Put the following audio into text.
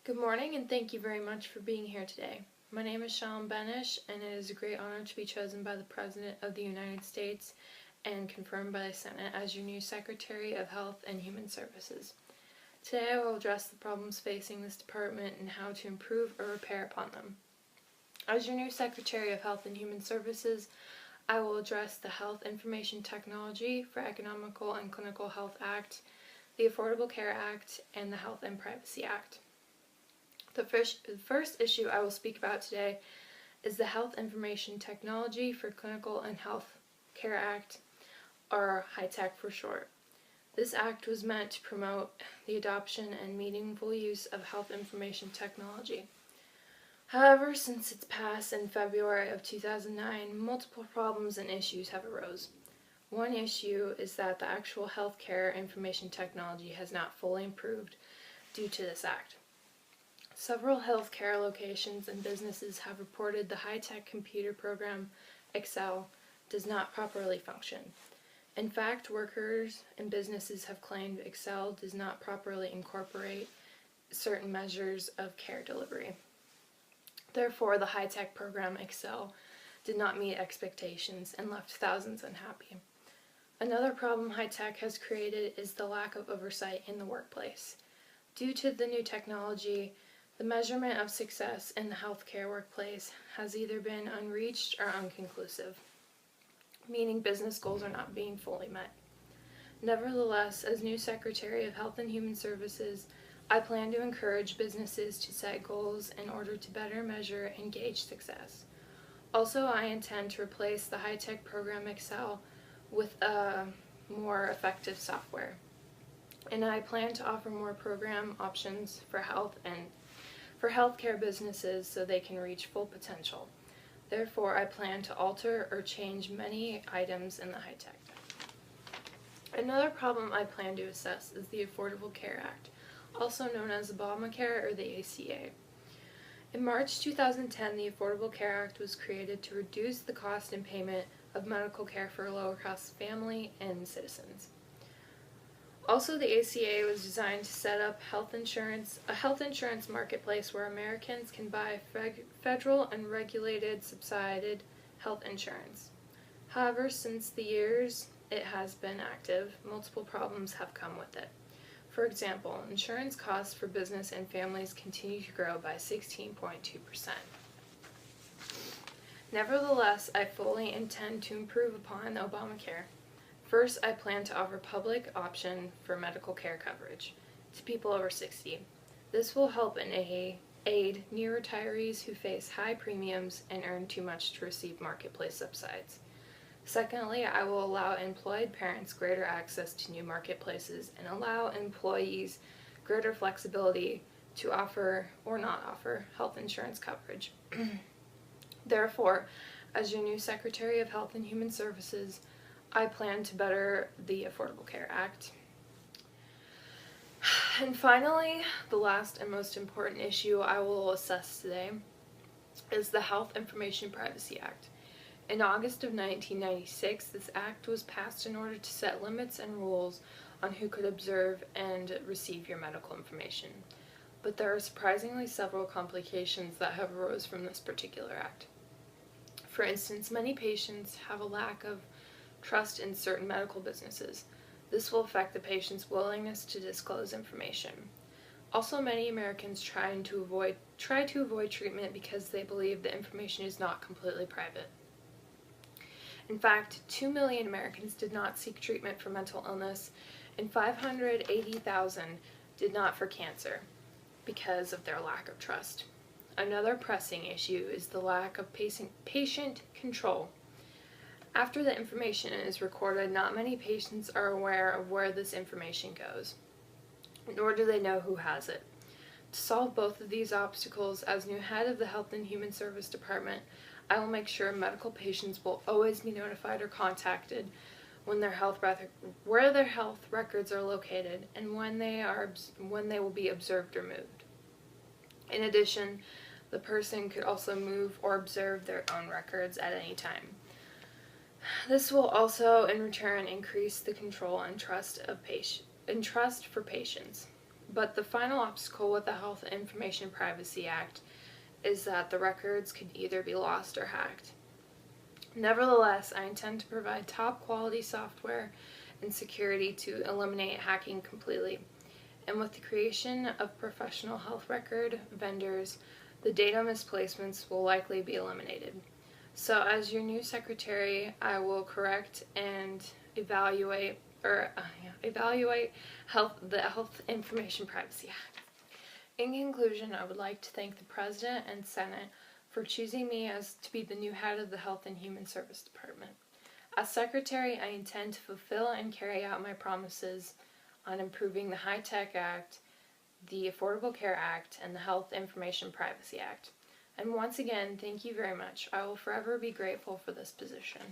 Good morning, and thank you very much for being here today. My name is Shallin, and it is a great honor to be chosen by the President of the United States and confirmed by the Senate as your new Secretary of Health and Human Services. Today I will address the problems facing this department and how to improve or repair upon them. As your new Secretary of Health and Human Services, I will address the Health Information Technology for Economical and Clinical Health Act, the Affordable Care Act, and the Health and Privacy Act. The first issue I will speak about today is the Health Information Technology for Clinical and Health Care Act, or HITECH for short. This act was meant to promote the adoption and meaningful use of health information technology. However, since its pass in February of 2009, multiple problems and issues have arose. One issue is that the actual healthcare information technology has not fully improved due to this act. Several healthcare locations and businesses have reported the high-tech computer program Excel does not properly function. In fact, workers and businesses have claimed Excel does not properly incorporate certain measures of care delivery. Therefore, the high-tech program Excel did not meet expectations and left thousands unhappy. Another problem high-tech has created is the lack of oversight in the workplace. Due to the new technology, the measurement of success in the healthcare workplace has either been unreached or unconclusive, meaning business goals are not being fully met. Nevertheless, as new Secretary of Health and Human Services, I plan to encourage businesses to set goals in order to better measure and gauge success. Also, I intend to replace the high-tech program Excel with a more effective software. And I plan to offer more program options for healthcare businesses so they can reach full potential. Therefore, I plan to alter or change many items in the high-tech. Another problem I plan to assess is the Affordable Care Act, also known as Obamacare or the ACA. In March 2010, the Affordable Care Act was created to reduce the cost and payment of medical care for lower-cost family and citizens. Also, the ACA was designed to set up a health insurance marketplace where Americans can buy federal and regulated subsidized health insurance. However, since the years it has been active, multiple problems have come with it. For example, insurance costs for business and families continue to grow by 16.2%. Nevertheless, I fully intend to improve upon Obamacare. First, I plan to offer public option for medical care coverage to people over 60. This will help and aid new retirees who face high premiums and earn too much to receive marketplace subsides. Secondly, I will allow employed parents greater access to new marketplaces and allow employees greater flexibility to offer or not offer health insurance coverage. Therefore, as your new Secretary of Health and Human Services, I plan to better the Affordable Care Act. And finally, the last and most important issue I will assess today is the Health Information Privacy Act. In August of 1996, this act was passed in order to set limits and rules on who could observe and receive your medical information. But there are surprisingly several complications that have arose from this particular act. For instance, many patients have a lack of trust in certain medical businesses. This will affect the patient's willingness to disclose information. Also, many Americans try to avoid treatment because they believe the information is not completely private. In fact, 2 million Americans did not seek treatment for mental illness, and 580,000 did not for cancer because of their lack of trust. Another pressing issue is the lack of patient control. After the information is recorded, not many patients are aware of where this information goes, nor do they know who has it. To solve both of these obstacles, as new head of the Health and Human Service Department, I will make sure medical patients will always be notified or contacted where their health records are located and when they will be observed or moved. In addition, the person could also move or observe their own records at any time. This will also, in return, increase the control and trust for patients. But the final obstacle with the Health Information Privacy Act is that the records could either be lost or hacked. Nevertheless, I intend to provide top quality software and security to eliminate hacking completely. And with the creation of professional health record vendors, the data misplacements will likely be eliminated. So as your new secretary, I will correct and evaluate the Health Information Privacy Act. In conclusion, I would like to thank the President and Senate for choosing me as to be the new head of the Health and Human Service Department. As Secretary, I intend to fulfill and carry out my promises on improving the HITECH Act, the Affordable Care Act, and the Health Information Privacy Act. And once again, thank you very much. I will forever be grateful for this position.